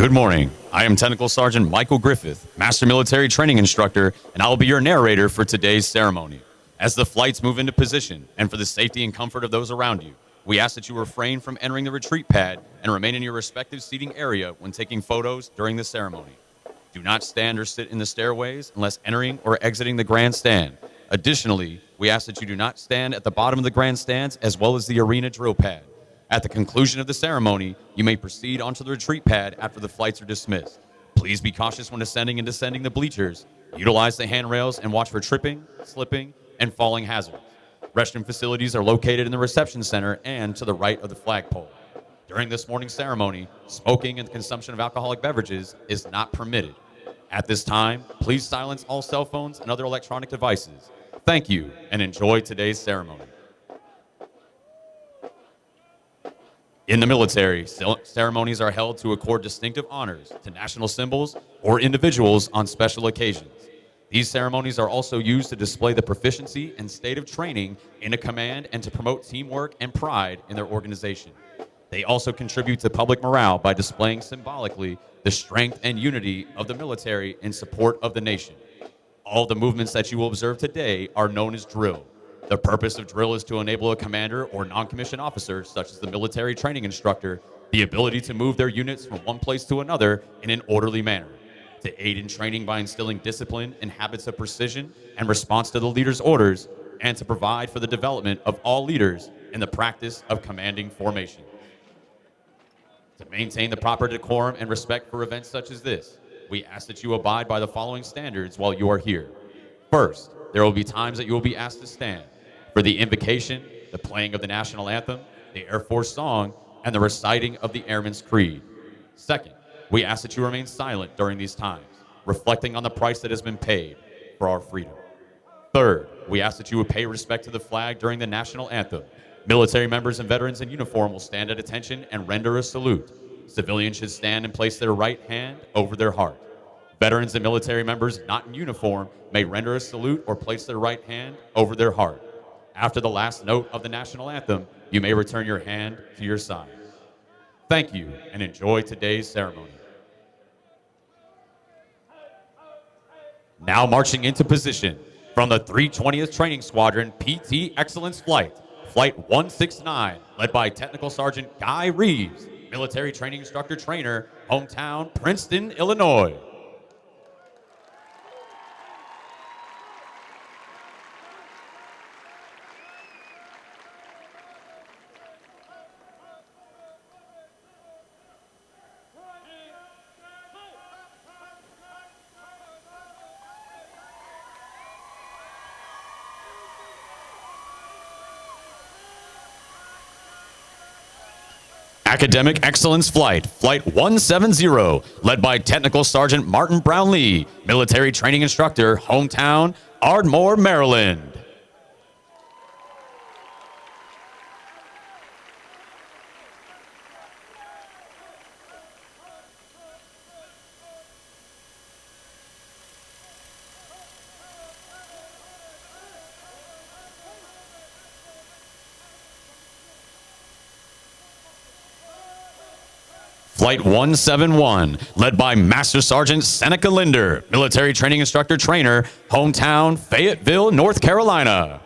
Good morning. I am Technical Sergeant Michael Griffith, Master Military Training Instructor, and I will be your narrator for today's ceremony. As the flights move into position, and for the safety and comfort of those around you, we ask that you refrain from entering the retreat pad and remain in your respective seating area when taking photos during the ceremony. Do not stand or sit in the stairways unless entering or exiting the grandstand. Additionally, we ask that you do not stand at the bottom of the grandstands as well as the arena drill pad. At the conclusion of the ceremony, you may proceed onto the retreat pad after the flights are dismissed. Please be cautious when ascending and descending the bleachers. Utilize the handrails and watch for tripping, slipping, and falling hazards. Restroom facilities are located in the reception center and to the right of the flagpole. During this morning's ceremony, smoking and the consumption of alcoholic beverages is not permitted. At this time, please silence all cell phones and other electronic devices. Thank you, and enjoy today's ceremony. In the military, ceremonies are held to accord distinctive honors to national symbols or individuals on special occasions. These ceremonies are also used to display the proficiency and state of training in a command and to promote teamwork and pride in their organization. They also contribute to public morale by displaying symbolically the strength and unity of the military in support of the nation. All the movements that you will observe today are known as drill. The purpose of drill is to enable a commander or non-commissioned officer, such as the military training instructor, the ability to move their units from one place to another in an orderly manner, to aid in training by instilling discipline and habits of precision and response to the leader's orders, and to provide for the development of all leaders in the practice of commanding formation. To maintain the proper decorum and respect for events such as this, we ask that you abide by the following standards while you are here. First, there will be times that you will be asked to stand for the invocation, the playing of the national anthem, the Air Force song, and the reciting of the Airman's Creed. Second, we ask that you remain silent during these times, reflecting on the price that has been paid for our freedom. Third, we ask that you would pay respect to the flag during the national anthem. Military members and veterans in uniform will stand at attention and render a salute. Civilians should stand and place their right hand over their heart. Veterans and military members not in uniform may render a salute or place their right hand over their heart. After the last note of the national anthem, you may return your hand to your side. Thank you, and enjoy today's ceremony. Now marching into position from the 320th Training Squadron PT Excellence Flight, Flight 169, led by Technical Sergeant Guy Reeves, Military Training Instructor Trainer, hometown Princeton, Illinois. Academic Excellence Flight, Flight 170, led by Technical Sergeant Martin Brownlee, Military Training Instructor, hometown Ardmore, Maryland. Flight 171, led by Master Sergeant Seneca Linder, Military Training Instructor Trainer, hometown Fayetteville, North Carolina.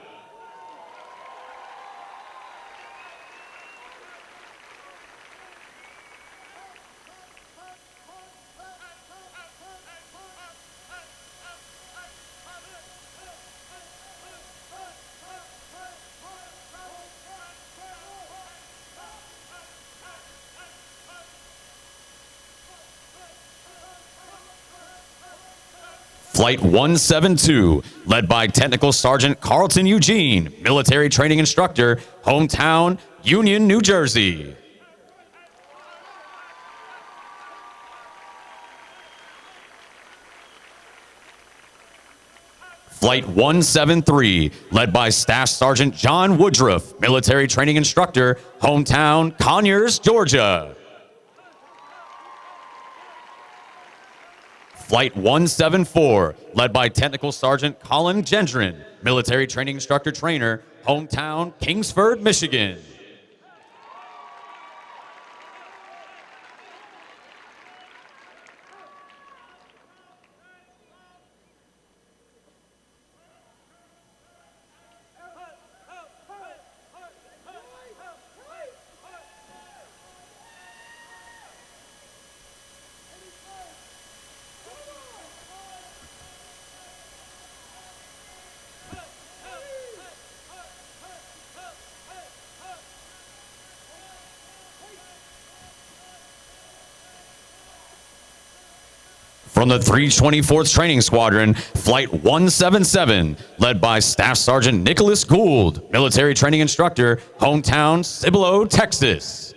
Flight 172, led by Technical Sergeant Carlton Eugene, Military Training Instructor, hometown Union, New Jersey. Flight 173, led by Staff Sergeant John Woodruff, Military Training Instructor, hometown Conyers, Georgia. Flight 174, led by Technical Sergeant Colin Gendron, Military Training Instructor Trainer, hometown Kingsford, Michigan. . From the 324th Training Squadron, Flight 177, led by Staff Sergeant Nicholas Gould, military training instructor, hometown Cibolo, Texas.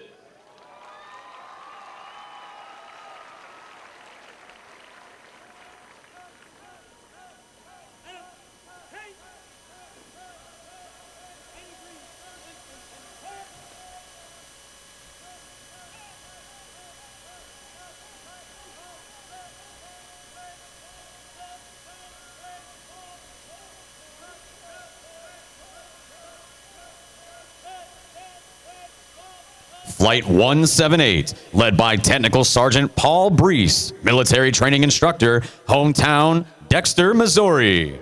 Flight 178, led by Technical Sergeant Paul Brees, military training instructor, hometown Dexter, Missouri.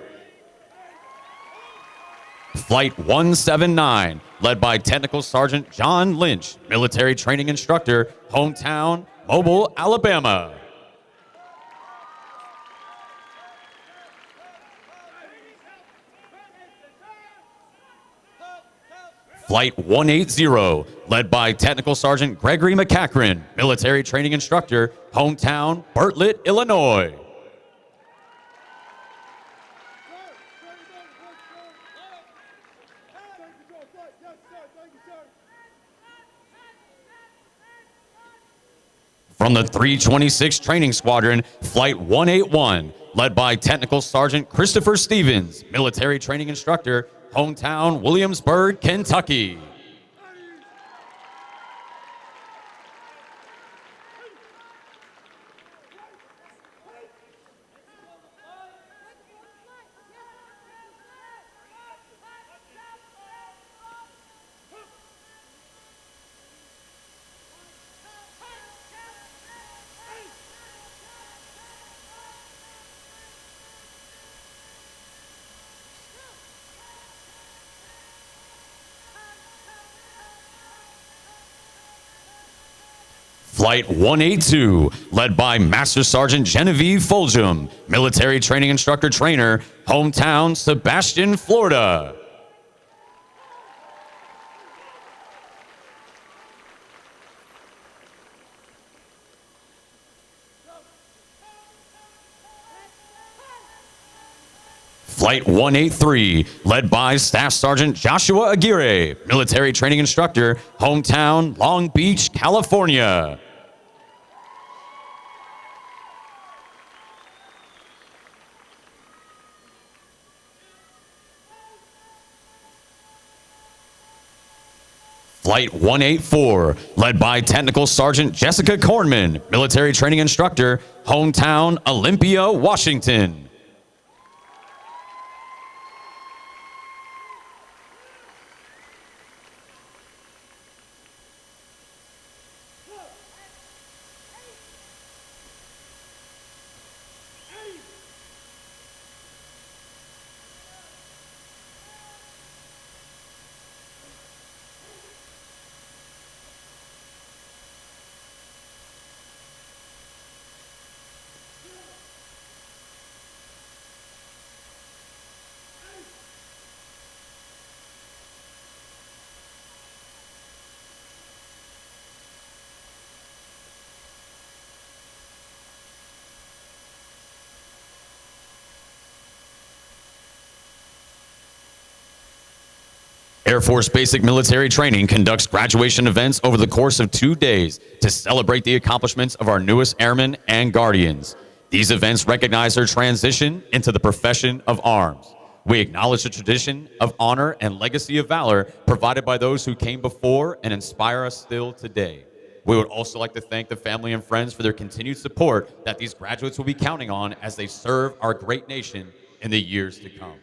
Flight 179, led by Technical Sergeant John Lynch, military training instructor, hometown Mobile, Alabama. Flight 180, led by Technical Sergeant Gregory McCachran, military training instructor, hometown Bartlett, Illinois. From the 326th Training Squadron, Flight 181, led by Technical Sergeant Christopher Stevens, military training instructor, hometown Williamsburg, Kentucky. Flight 182, led by Master Sergeant Genevieve Fulgham, military training instructor trainer, hometown Sebastian, Florida. Flight 183, led by Staff Sergeant Joshua Aguirre, military training instructor, hometown Long Beach, California. Flight 184, led by Technical Sergeant Jessica Kornman, military training instructor, hometown Olympia, Washington. Air Force Basic Military Training conducts graduation events over the course of 2 days to celebrate the accomplishments of our newest airmen and guardians. These events recognize their transition into the profession of arms. We acknowledge the tradition of honor and legacy of valor provided by those who came before and inspire us still today. We would also like to thank the family and friends for their continued support that these graduates will be counting on as they serve our great nation in the years to come.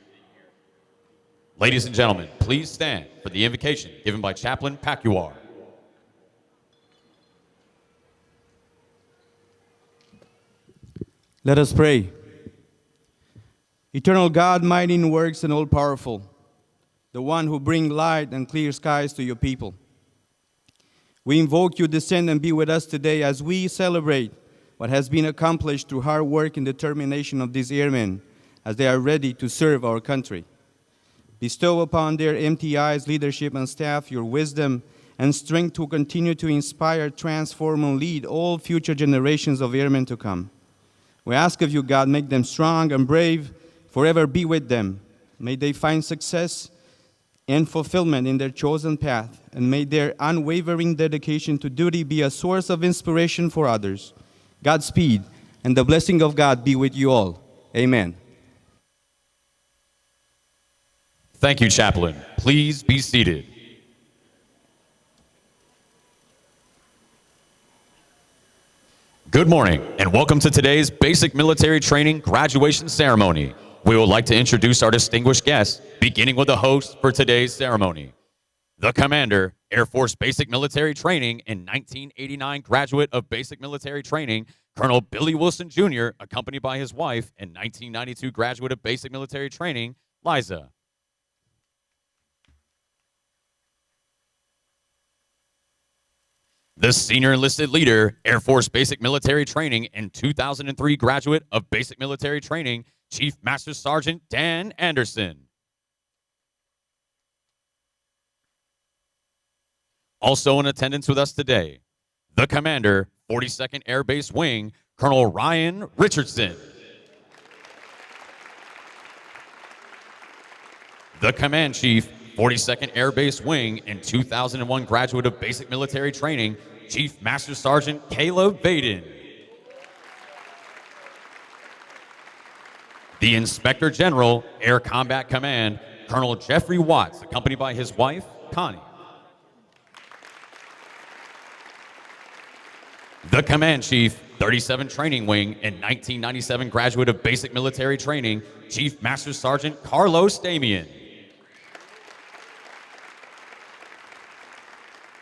Ladies and gentlemen, please stand for the invocation given by Chaplain Pacuar. Let us pray. Eternal God, mighty in works and all-powerful, the one who brings light and clear skies to your people. We invoke you, descend and be with us today as we celebrate what has been accomplished through hard work and determination of these airmen as they are ready to serve our country. Bestow upon their MTI's leadership and staff your wisdom and strength to continue to inspire, transform, and lead all future generations of airmen to come. We ask of you, God, make them strong and brave, forever be with them. May they find success and fulfillment in their chosen path, and may their unwavering dedication to duty be a source of inspiration for others. Godspeed, and the blessing of God be with you all. Amen. Thank you, Chaplain. Please be seated. Good morning, and welcome to today's Basic Military Training Graduation Ceremony. We would like to introduce our distinguished guests, beginning with the host for today's ceremony. The Commander, Air Force Basic Military Training and 1989 graduate of Basic Military Training, Colonel Billy Wilson Jr., accompanied by his wife, and 1992 graduate of Basic Military Training, Liza. The Senior Enlisted Leader, Air Force Basic Military Training and 2003 graduate of Basic Military Training, Chief Master Sergeant Dan Anderson. Also in attendance with us today, the Commander, 42nd Air Base Wing, Colonel Ryan Richardson. The Command Chief, 42nd Air Base Wing and 2001 graduate of Basic Military Training, Chief Master Sergeant Caleb Vaden. The Inspector General, Air Combat Command, Colonel Jeffrey Watts, accompanied by his wife, Connie. The Command Chief, 37 Training Wing and 1997 graduate of Basic Military Training, Chief Master Sergeant Carlos Damian.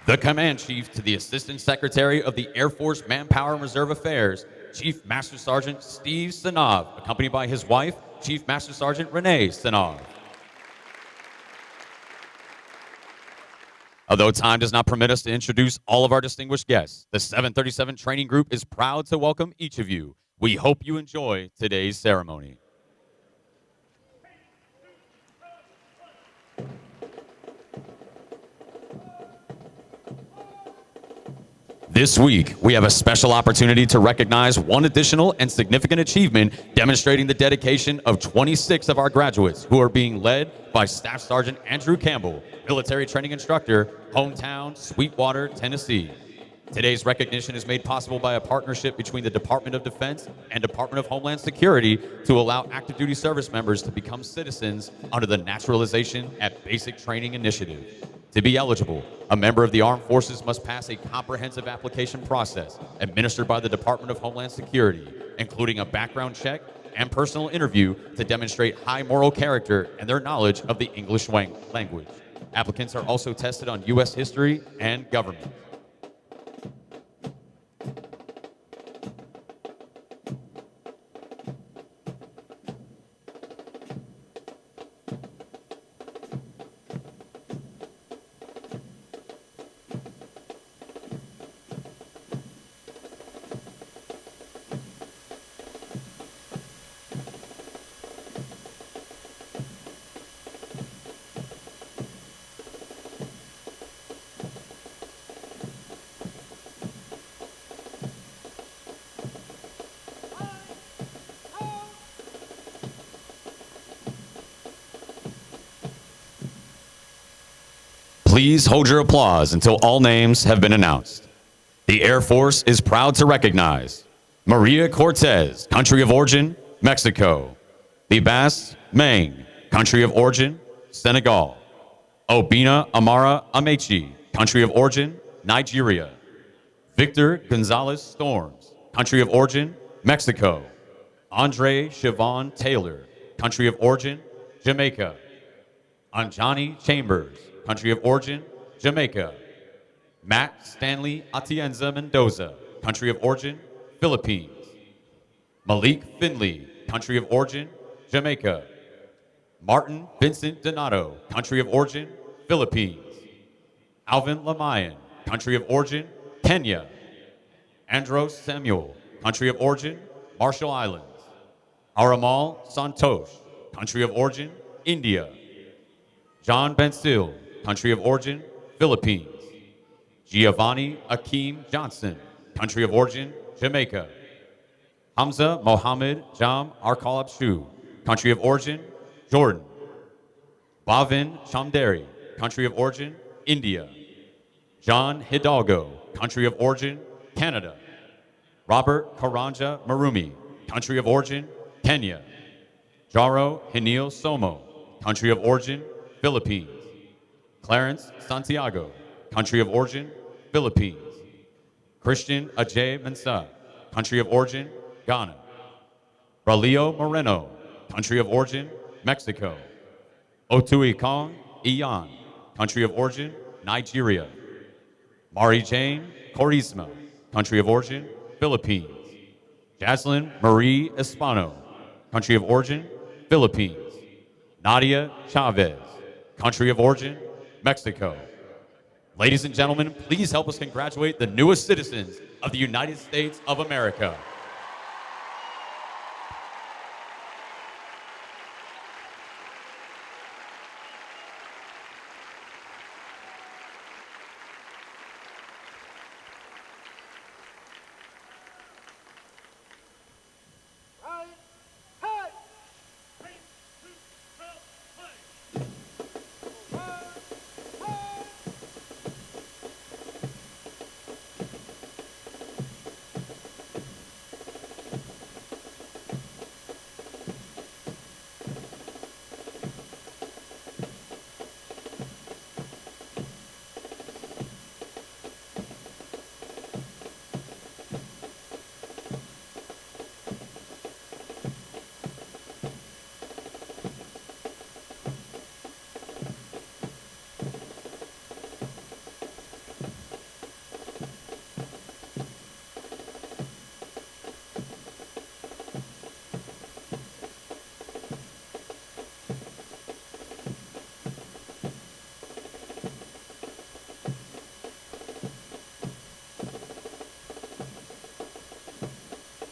The Command Chief to the Assistant Secretary of the Air Force Manpower and Reserve Affairs, Chief Master Sergeant Steve Sinov, accompanied by his wife, Chief Master Sergeant Renee Sinov. Although time does not permit us to introduce all of our distinguished guests, the 737 Training Group is proud to welcome each of you. We hope you enjoy today's ceremony. This week, we have a special opportunity to recognize one additional and significant achievement demonstrating the dedication of 26 of our graduates who are being led by Staff Sergeant Andrew Campbell, military training instructor, hometown, Sweetwater, Tennessee. Today's recognition is made possible by a partnership between the Department of Defense and Department of Homeland Security to allow active duty service members to become citizens under the Naturalization at Basic Training Initiative. To be eligible, a member of the Armed Forces must pass a comprehensive application process administered by the Department of Homeland Security, including a background check and personal interview to demonstrate high moral character and their knowledge of the English language. Applicants are also tested on U.S. history and government. Please hold your applause until all names have been announced. The Air Force is proud to recognize Maria Cortez, country of origin, Mexico. Bibas Meng, country of origin, Senegal. Obina Amara Amechi, country of origin, Nigeria. Victor Gonzalez Storms, country of origin, Mexico. Andre Siobhan Taylor, country of origin, Jamaica. Anjani Chambers, country of origin, Jamaica. Matt Stanley Atienza Mendoza, country of origin, Philippines. Malik Finley, country of origin, Jamaica. Martin Vincent Donato, country of origin, Philippines. Alvin Lamayan, country of origin, Kenya. Andros Samuel, country of origin, Marshall Islands. Aramal Santosh, country of origin, India. John Bensil, country of origin, Philippines. Giovanni Akeem Johnson, country of origin, Jamaica. Hamza Mohammed Jam Arkalab Shu, country of origin, Jordan. Bhavin Chamderi, country of origin, India. John Hidalgo, country of origin, Canada. Robert Karanja Marumi, country of origin, Kenya. Jaro Hinil Somo, country of origin, Philippines. Clarence Santiago, country of origin, Philippines. Christian Ajay Mensa, country of origin, Ghana. Ralio Moreno, country of origin, Mexico. Otui Kong Iyan, country of origin, Nigeria. Mari Jane Corisma, country of origin, Philippines. Jaslyn Marie Espano, country of origin, Philippines. Nadia Chavez, country of origin, Mexico. Ladies and gentlemen, please help us congratulate the newest citizens of the United States of America.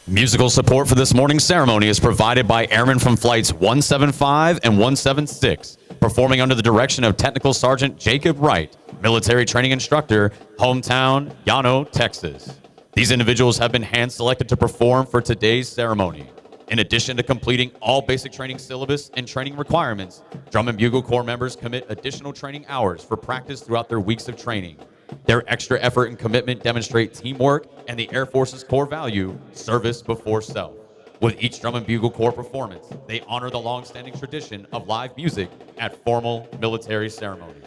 Musical support for this morning's ceremony is provided by Airmen from Flights 175 and 176, performing under the direction of Technical Sergeant Jacob Wright, military training instructor, hometown, Llano, Texas. These individuals have been hand-selected to perform for today's ceremony. In addition to completing all basic training syllabus and training requirements, Drum and Bugle Corps members commit additional training hours for practice throughout their weeks of training. Their extra effort and commitment demonstrate teamwork and the Air Force's core value, service before self. With each Drum and Bugle Corps performance, they honor the long-standing tradition of live music at formal military ceremonies.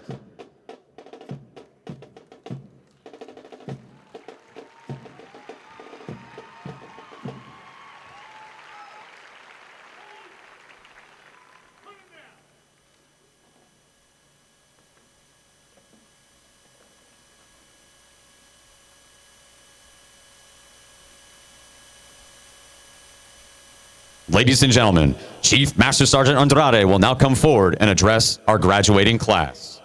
Ladies and gentlemen, Chief Master Sergeant Andrade will now come forward and address our graduating class.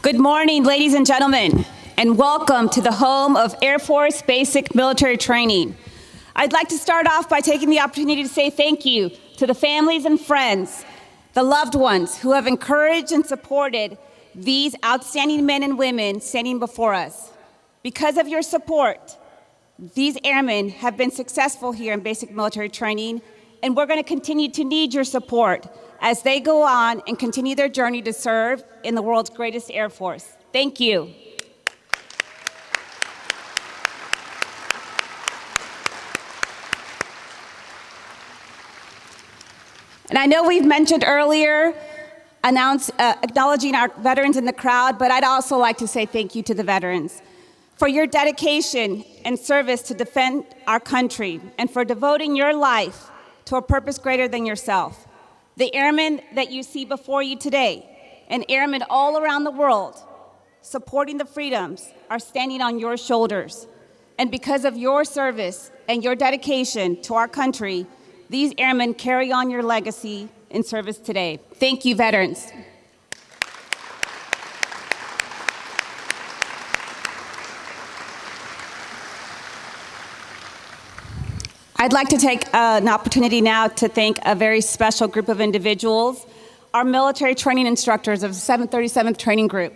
Good morning, ladies and gentlemen, and welcome to the home of Air Force Basic Military Training. I'd like to start off by taking the opportunity to say thank you to the families and friends, the loved ones who have encouraged and supported these outstanding men and women standing before us. Because of your support, these airmen have been successful here in basic military training, and we're going to continue to need your support as they go on and continue their journey to serve in the world's greatest Air Force. Thank you. And I know we've mentioned earlier, acknowledging our veterans in the crowd, but I'd also like to say thank you to the veterans for your dedication and service to defend our country and for devoting your life to a purpose greater than yourself. The airmen that you see before you today and airmen all around the world supporting the freedoms are standing on your shoulders. And because of your service and your dedication to our country, these airmen carry on your legacy in service today. Thank you, veterans. I'd like to take an opportunity now to thank a very special group of individuals, our military training instructors of the 737th Training Group.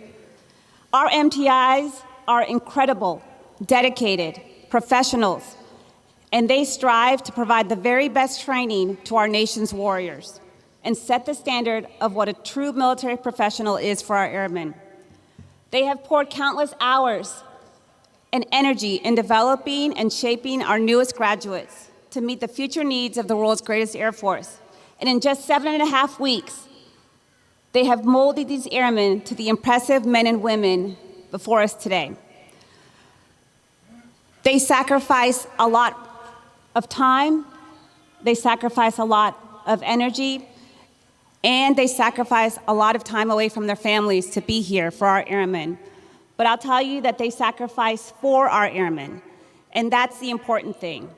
Our MTIs are incredible, dedicated professionals, and they strive to provide the very best training to our nation's warriors and set the standard of what a true military professional is for our airmen. They have poured countless hours and energy in developing and shaping our newest graduates to meet the future needs of the world's greatest Air Force. And in just 7.5 weeks, they have molded these airmen to the impressive men and women before us today. They sacrifice a lot of time, they sacrifice a lot of energy, and they sacrifice a lot of time away from their families to be here for our airmen. But I'll tell you that they sacrifice for our airmen, and that's the important thing.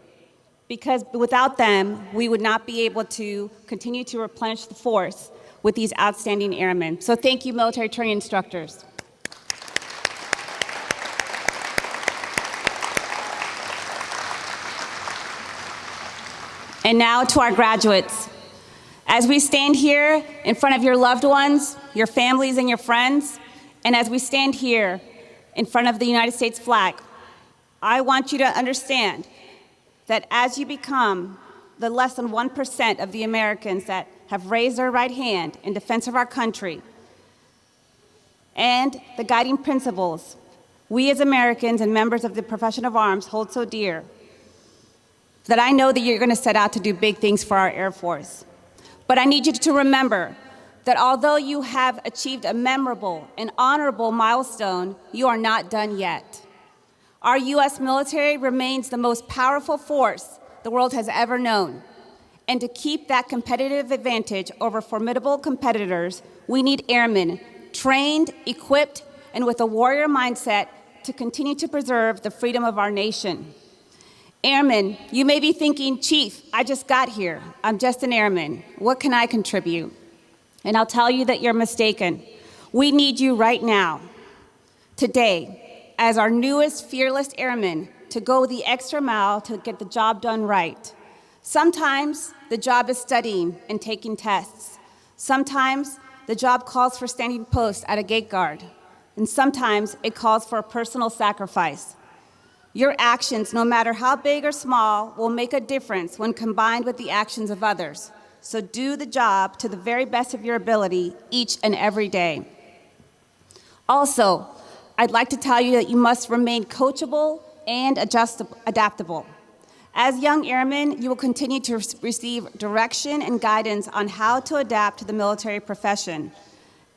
Because without them, we would not be able to continue to replenish the force with these outstanding airmen. So thank you, military training instructors. And now to our graduates. As we stand here in front of your loved ones, your families, and your friends, and as we stand here in front of the United States flag, I want you to understand that as you become the less than 1% of the Americans that have raised their right hand in defense of our country, and the guiding principles we as Americans and members of the profession of arms hold so dear, that I know that you're going to set out to do big things for our Air Force. But I need you to remember that although you have achieved a memorable and honorable milestone, you are not done yet. Our U.S. military remains the most powerful force the world has ever known. And to keep that competitive advantage over formidable competitors, we need airmen trained, equipped, and with a warrior mindset to continue to preserve the freedom of our nation. Airmen, you may be thinking, Chief, I just got here. I'm just an airman. What can I contribute? And I'll tell you that you're mistaken. We need you right now, today, as our newest fearless airmen, to go the extra mile to get the job done right. Sometimes the job is studying and taking tests. Sometimes the job calls for standing post at a gate guard. And sometimes it calls for a personal sacrifice. Your actions, no matter how big or small, will make a difference when combined with the actions of others. So do the job to the very best of your ability each and every day. Also, I'd like to tell you that you must remain coachable and adaptable. As young airmen, you will continue to receive direction and guidance on how to adapt to the military profession.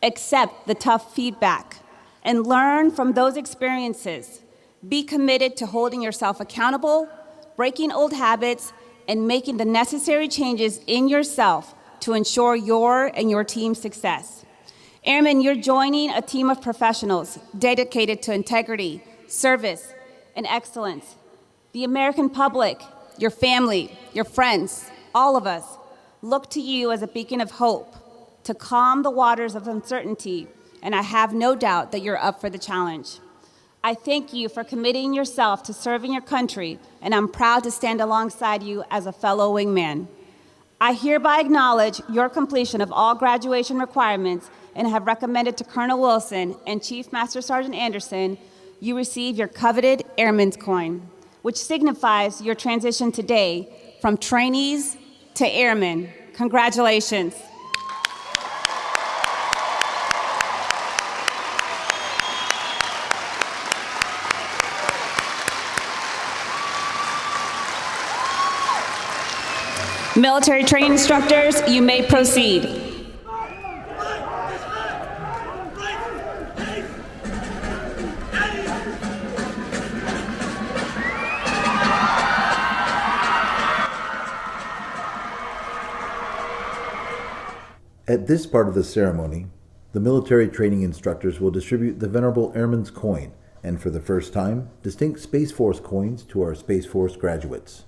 Accept the tough feedback and learn from those experiences. Be committed to holding yourself accountable, breaking old habits, and making the necessary changes in yourself to ensure your and your team's success. Airmen, you're joining a team of professionals dedicated to integrity, service, and excellence. The American public, your family, your friends, all of us, look to you as a beacon of hope to calm the waters of uncertainty, and I have no doubt that you're up for the challenge. I thank you for committing yourself to serving your country, and I'm proud to stand alongside you as a fellow wingman. I hereby acknowledge your completion of all graduation requirements and have recommended to Colonel Wilson and Chief Master Sergeant Anderson you receive your coveted Airman's Coin, which signifies your transition today from trainees to airmen. Congratulations. Military training instructors, you may proceed. At this part of the ceremony, the military training instructors will distribute the Venerable Airman's Coin, and for the first time, distinct Space Force coins to our Space Force graduates.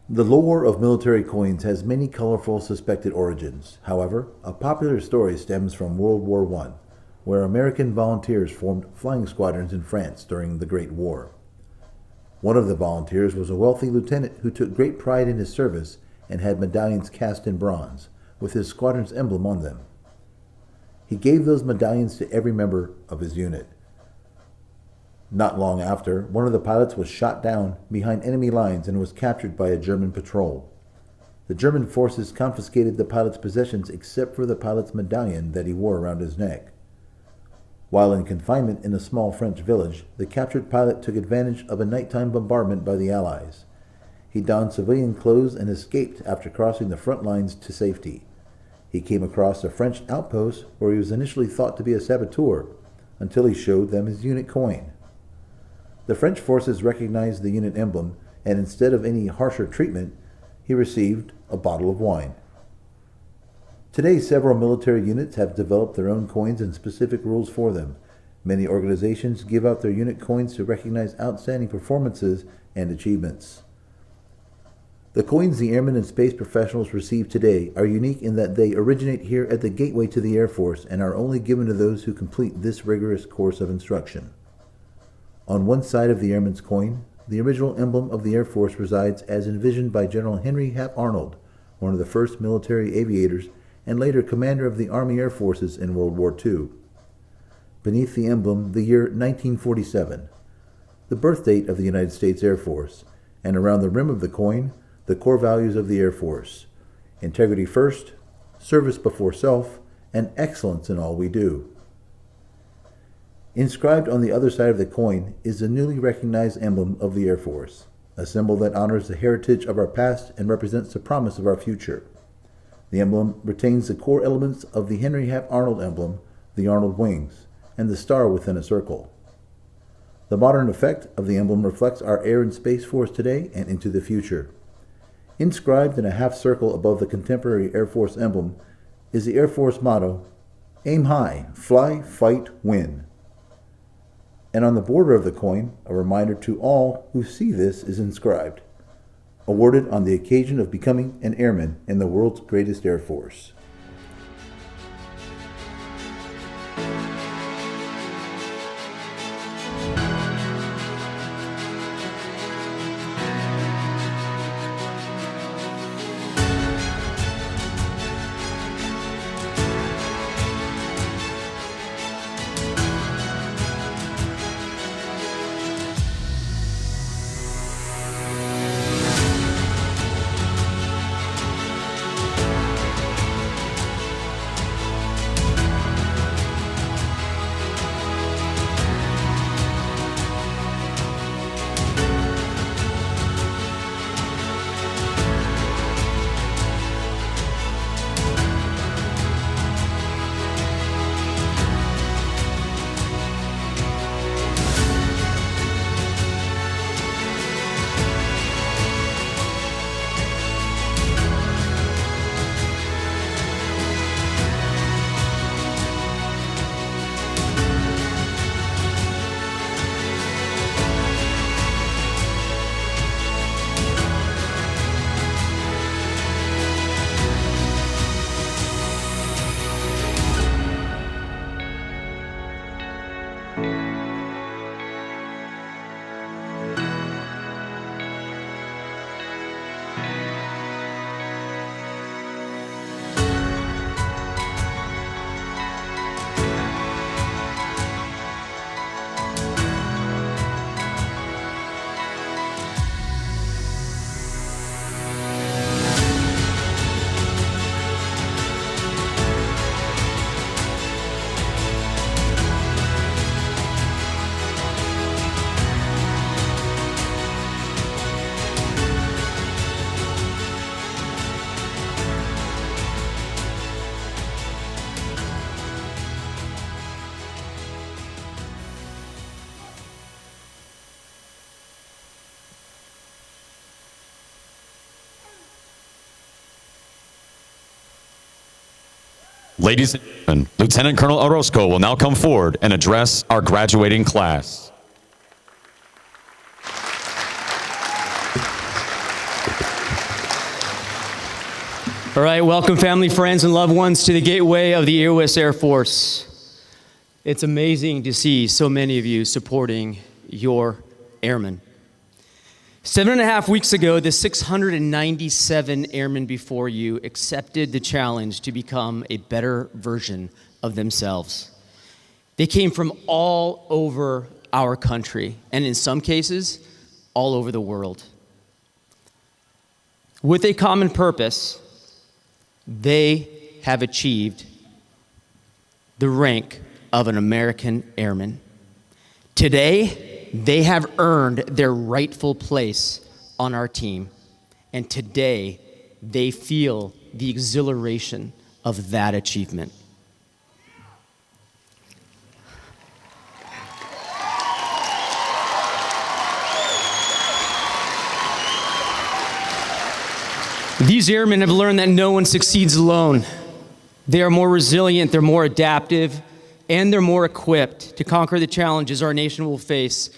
The lore of military coins has many colorful suspected origins. However, a popular story stems from World War I, where American volunteers formed flying squadrons in France during the Great War. One of the volunteers was a wealthy lieutenant who took great pride in his service and had medallions cast in bronze, with his squadron's emblem on them. He gave those medallions to every member of his unit. Not long after, one of the pilots was shot down behind enemy lines and was captured by a German patrol. The German forces confiscated the pilot's possessions except for the pilot's medallion that he wore around his neck. While in confinement in a small French village, the captured pilot took advantage of a nighttime bombardment by the Allies. He donned civilian clothes and escaped after crossing the front lines to safety. He came across a French outpost where he was initially thought to be a saboteur until he showed them his unit coin. The French forces recognized the unit emblem, and instead of any harsher treatment, he received a bottle of wine. Today, several military units have developed their own coins and specific rules for them. Many organizations give out their unit coins to recognize outstanding performances and achievements. The coins the airmen and space professionals receive today are unique in that they originate here at the gateway to the Air Force and are only given to those who complete this rigorous course of instruction. On one side of the airman's coin, the original emblem of the Air Force resides as envisioned by General Henry Hap Arnold, one of the first military aviators and later commander of the Army Air Forces in World War II. Beneath the emblem, the year 1947, the birth date of the United States Air Force, and around the rim of the coin, the core values of the Air Force: integrity first, service before self, and excellence in all we do. Inscribed on the other side of the coin is the newly recognized emblem of the Air Force, a symbol that honors the heritage of our past and represents the promise of our future. The emblem retains the core elements of the Henry Hap Arnold emblem, the Arnold wings, and the star within a circle. The modern effect of the emblem reflects our Air and Space Force today and into the future. Inscribed in a half circle above the contemporary Air Force emblem is the Air Force motto, "Aim high, fly, fight, win." And on the border of the coin, a reminder to all who see this is inscribed, "Awarded on the occasion of becoming an airman in the world's greatest Air Force." Ladies and gentlemen, Lieutenant Colonel Orozco will now come forward and address our graduating class. All right, welcome family, friends, and loved ones to the gateway of the U.S. Air Force. It's amazing to see so many of you supporting your airmen. 7.5 weeks ago, the 697 airmen before you accepted the challenge to become a better version of themselves. They came from all over our country, and in some cases, all over the world. With a common purpose, they have achieved the rank of an American airman. Today, they have earned their rightful place on our team, and today they feel the exhilaration of that achievement. These airmen have learned that no one succeeds alone. They are more resilient, they're more adaptive, and they're more equipped to conquer the challenges our nation will face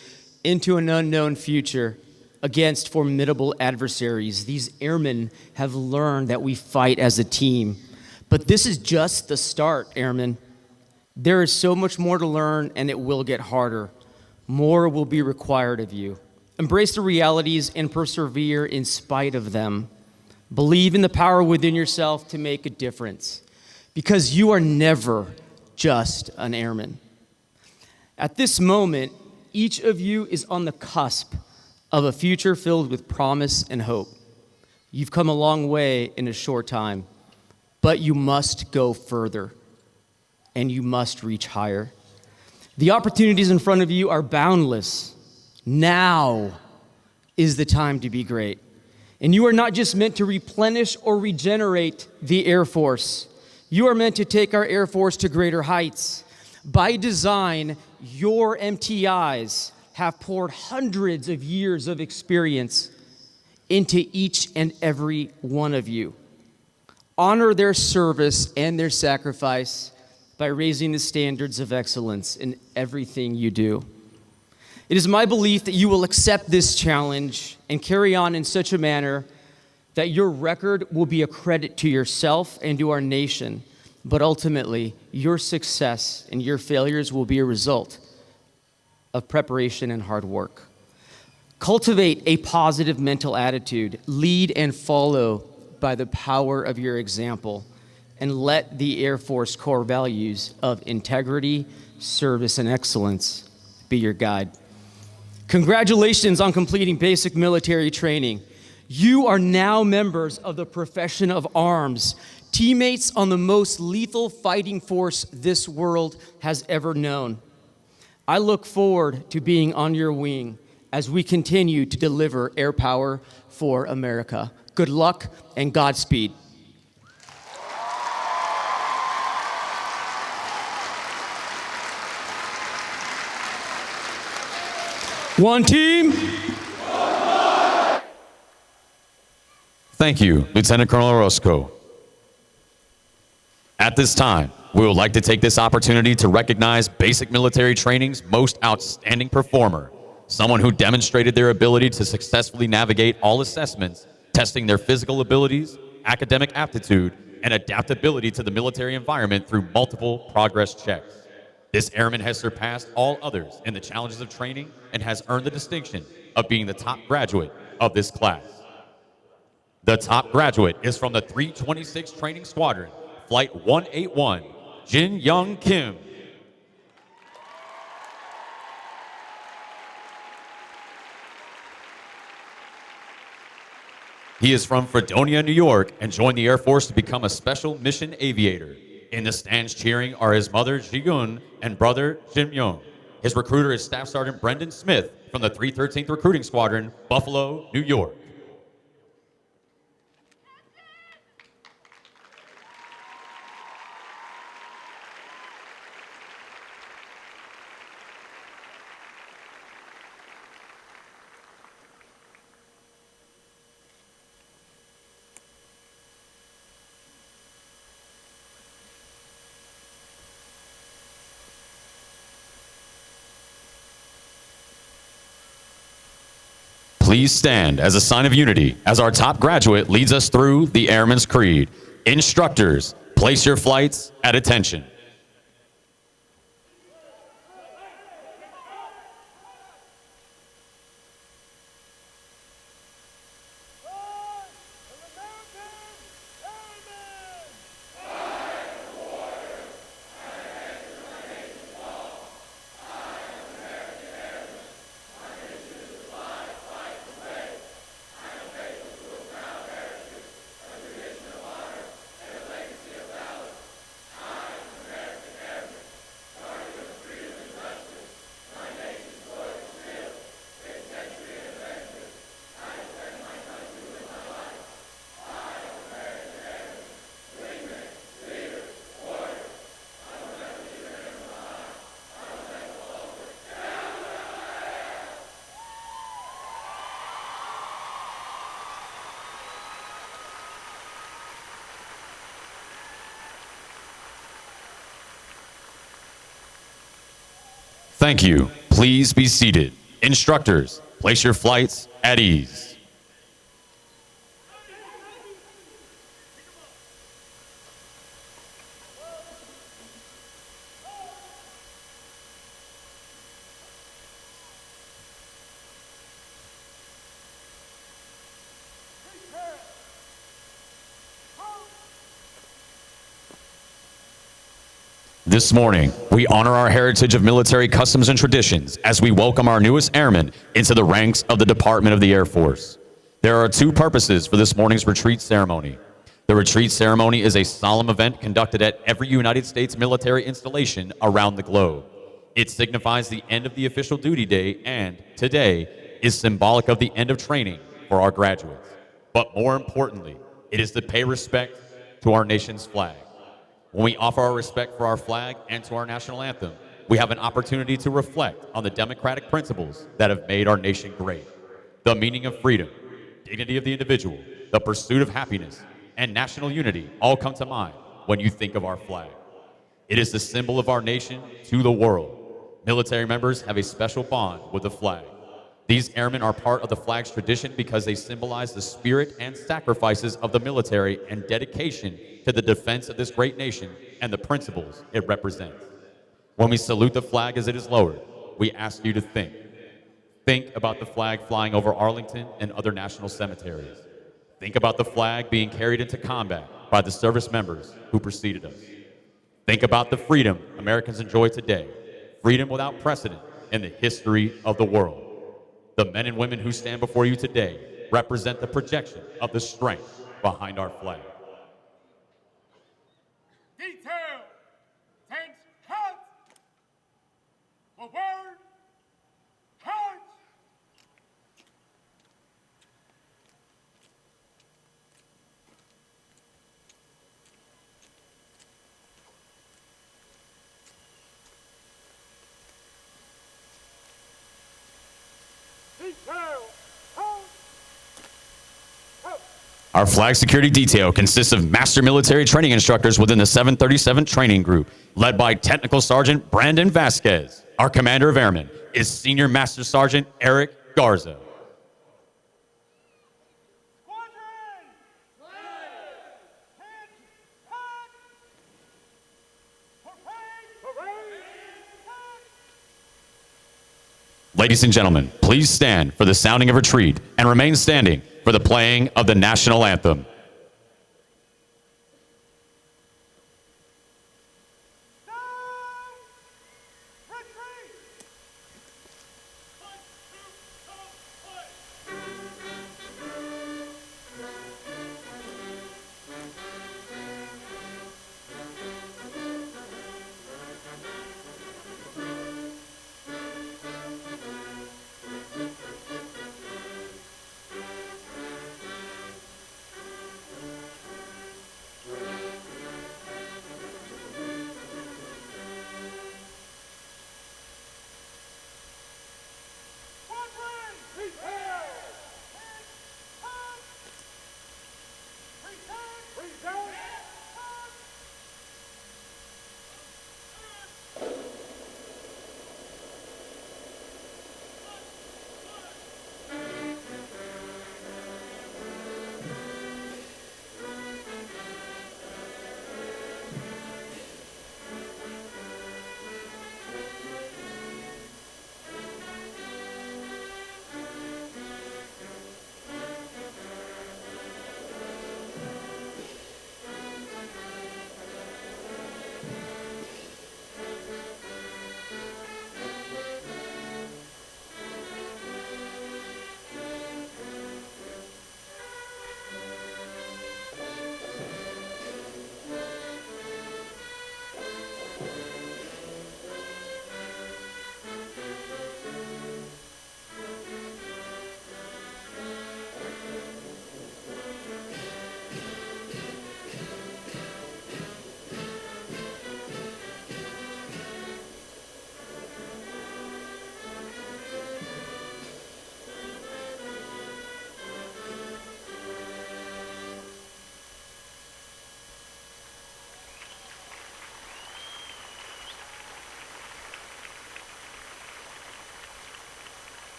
into an unknown future against formidable adversaries. These airmen have learned that we fight as a team. But this is just the start, airmen. There is so much more to learn, and it will get harder. More will be required of you. Embrace the realities and persevere in spite of them. Believe in the power within yourself to make a difference, because you are never just an airman. At this moment, each of you is on the cusp of a future filled with promise and hope. You've come a long way in a short time, but you must go further, and you must reach higher. The opportunities in front of you are boundless. Now is the time to be great. And you are not just meant to replenish or regenerate the Air Force. You are meant to take our Air Force to greater heights. By design, your MTIs have poured hundreds of years of experience into each and every one of you. Honor their service and their sacrifice by raising the standards of excellence in everything you do. It is my belief that you will accept this challenge and carry on in such a manner that your record will be a credit to yourself and to our nation, but ultimately, your success and your failures will be a result of preparation and hard work. Cultivate a positive mental attitude. Lead and follow by the power of your example, and let the Air Force core values of integrity, service, and excellence be your guide. Congratulations on completing basic military training. You are now members of the profession of arms, teammates on the most lethal fighting force this world has ever known. I look forward to being on your wing as we continue to deliver air power for America. Good luck and Godspeed. One team. Thank you, Lieutenant Colonel Orozco. At this time, we would like to take this opportunity to recognize basic military training's most outstanding performer, someone who demonstrated their ability to successfully navigate all assessments, testing their physical abilities, academic aptitude, and adaptability to the military environment through multiple progress checks. This airman has surpassed all others in the challenges of training and has earned the distinction of being the top graduate of this class. The top graduate is from the 326 Training Squadron, Flight 181, Jin Young Kim. He is from Fredonia, New York, and joined the Air Force to become a special mission aviator. In the stands cheering are his mother, Ji-Gun, and brother, Jim Young. His recruiter is Staff Sergeant Brendan Smith from the 313th Recruiting Squadron, Buffalo, New York. Please stand as a sign of unity as our top graduate leads us through the Airman's Creed. Instructors, place your flights at attention. Thank you. Please be seated. Instructors, place your flights at ease. This morning, we honor our heritage of military customs and traditions as we welcome our newest airmen into the ranks of the Department of the Air Force. There are two purposes for this morning's retreat ceremony. The retreat ceremony is a solemn event conducted at every United States military installation around the globe. It signifies the end of the official duty day and, today, is symbolic of the end of training for our graduates. But more importantly, it is to pay respect to our nation's flag. When we offer our respect for our flag and to our national anthem, we have an opportunity to reflect on the democratic principles that have made our nation great. The meaning of freedom, dignity of the individual, the pursuit of happiness, and national unity all come to mind when you think of our flag. It is the symbol of our nation to the world. Military members have a special bond with the flag. These airmen are part of the flag's tradition because they symbolize the spirit and sacrifices of the military and dedication to the defense of this great nation and the principles it represents. When we salute the flag as it is lowered, we ask you to think. Think about the flag flying over Arlington and other national cemeteries. Think about the flag being carried into combat by the service members who preceded us. Think about the freedom Americans enjoy today, freedom without precedent in the history of the world. The men and women who stand before you today represent the projection of the strength behind our flag. Detail, tanks, cut. Forward, cut. Our flag security detail consists of master military training instructors within the 737 training group, led by Technical Sergeant Brandon Vasquez. Our commander of airmen is Senior Master Sergeant Eric Garza. Ladies and gentlemen, please stand for the sounding of retreat and remain standing for the playing of the national anthem.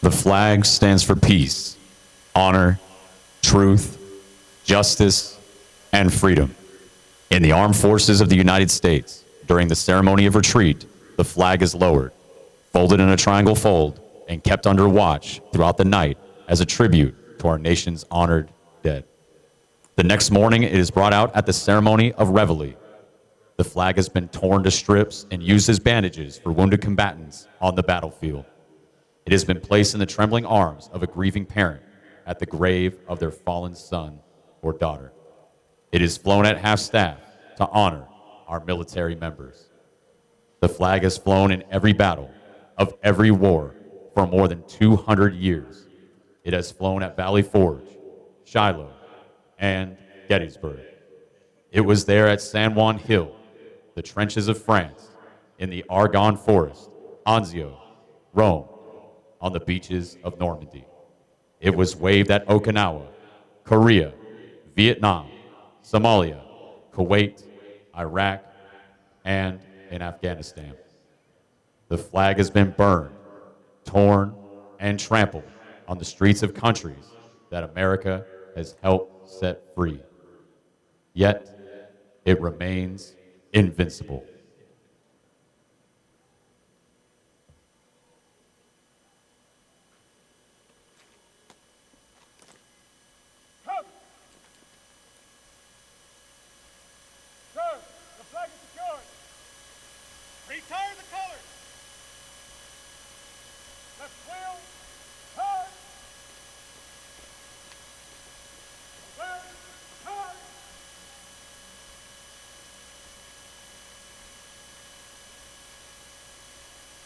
The flag stands for peace, honor, truth, justice, and freedom. In the armed forces of the United States, during the ceremony of retreat, the flag is lowered, folded in a triangle fold, and kept under watch throughout the night as a tribute to our nation's honored dead. The next morning, it is brought out at the ceremony of reveille. The flag has been torn to strips and used as bandages for wounded combatants on the battlefield. It has been placed in the trembling arms of a grieving parent at the grave of their fallen son or daughter. It is flown at half-staff to honor our military members. The flag has flown in every battle of every war for more than 200 years. It has flown at Valley Forge, Shiloh, and Gettysburg. It was there at San Juan Hill, the trenches of France, in the Argonne Forest, Anzio, Rome, on the beaches of Normandy. It was waved at Okinawa, Korea, Vietnam, Somalia, Kuwait, Iraq, and in Afghanistan. The flag has been burned, torn, and trampled on the streets of countries that America has helped set free. Yet, it remains invincible. Come! Sir, the flag is secured. Retire the colors. Left wheel, turn. Left, turn.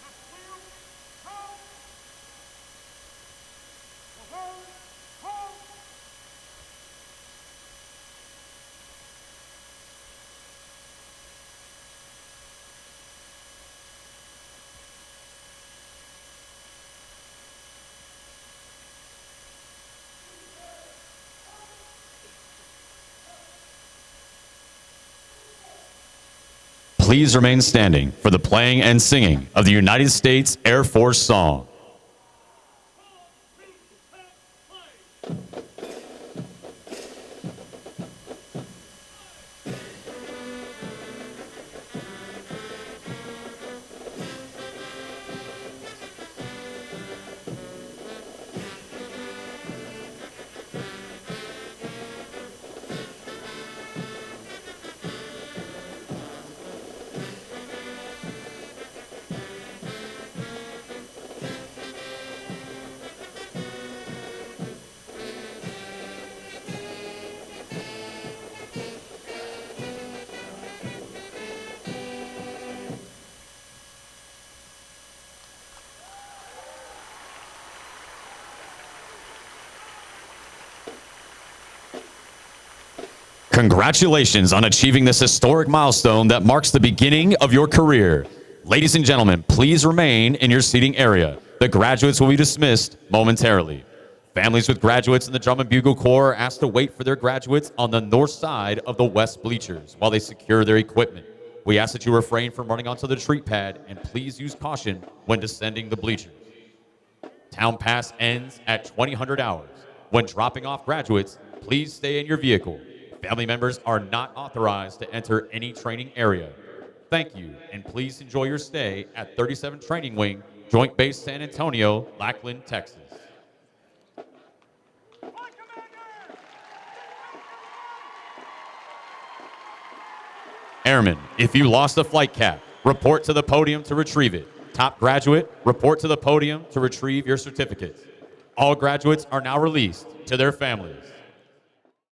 Left wheel, turn. Reverse, turn. Please remain standing for the playing and singing of the United States Air Force song. Congratulations on achieving this historic milestone that marks the beginning of your career. Ladies and gentlemen, please remain in your seating area. The graduates will be dismissed momentarily. Families with graduates in the Drum and Bugle Corps are asked to wait for their graduates on the north side of the west bleachers while they secure their equipment. We ask that you refrain from running onto the retreat pad and please use caution when descending the bleachers. Town Pass ends at 2000 hours. When dropping off graduates, please stay in your vehicle. Family members are not authorized to enter any training area. Thank you, and please enjoy your stay at 37 Training Wing, Joint Base San Antonio-Lackland, Texas. Airmen, if you lost a flight cap, report to the podium to retrieve it. Top graduate, report to the podium to retrieve your certificates. All graduates are now released to their families.